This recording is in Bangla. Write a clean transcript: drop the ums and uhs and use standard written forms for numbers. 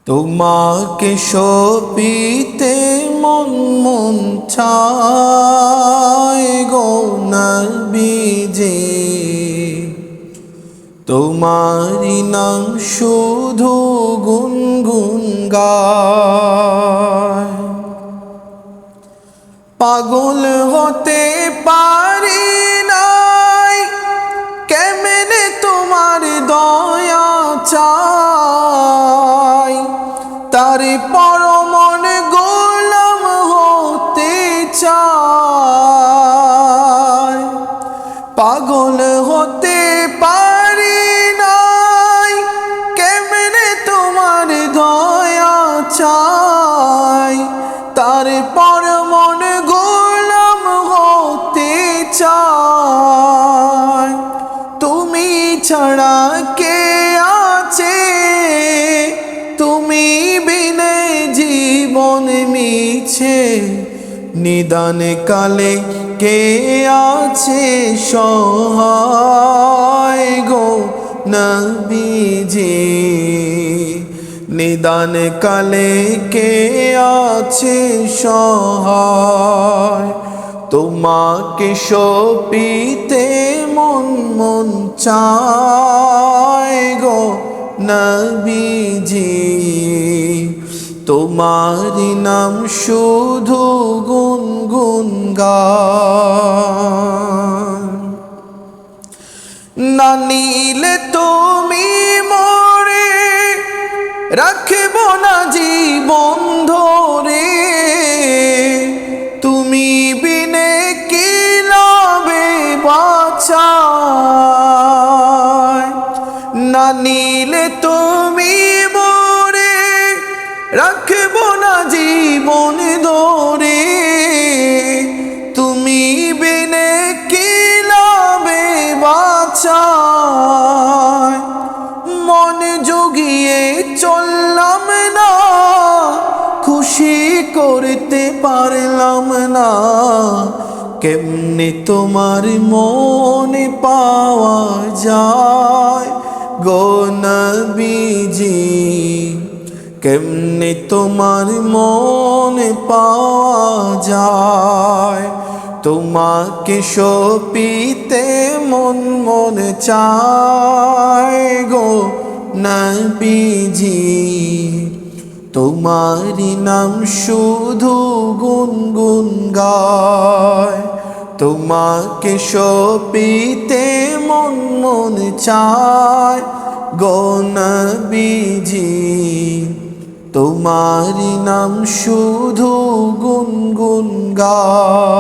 তোমাকে সপিতে মন মন চায় গো নবীজি, তোমারি নাম শুধু গুনগুন গায়। পাগল হতে পারি নাই, কেমনে তোমার দয়া চাই, তার পরমন গোলাম হতে চাই। পাগল হতে পারি নাই, কেমনে তোমার দয়া চাই, তার পরমন গোলাম হতে চাই। তুমি ছাড়া কে আছে, তুমি বিনে জীবন মিছে, নিদান কালে কে আছে সহায় গো নবীজি, নিদান কালে কে আছে সহায়। তোমাকে সপিতে মন মন চায় গো নবীজি, তোমারি নাম শুধু গুনগুন গায়। না নিলে তুমি মোরে রাখব না জীবন ধরে, তুমি বিনে কি লাভে বাঁচায়। না নিলে তুমি মোরে রাখব না জীবন ধরে, তুমি বিনে কি লাভে বাঁচায়। মন জুগিয়ে চললাম না, খুশি করতে পারলাম না, কেমনে তোমার মন পাওয়া যায় গো নবীজি, কেমনে তোমার মন পাওয়া যায়। তোমাকে সপিতে মন মন চায় গো নবীজি, তোমারি নাম শুধু গুনগুন গায়। তোমাকে সপিতে মন মন চায় গো নবীজি, তোমারি নাম শুধু গুনগুন গায়।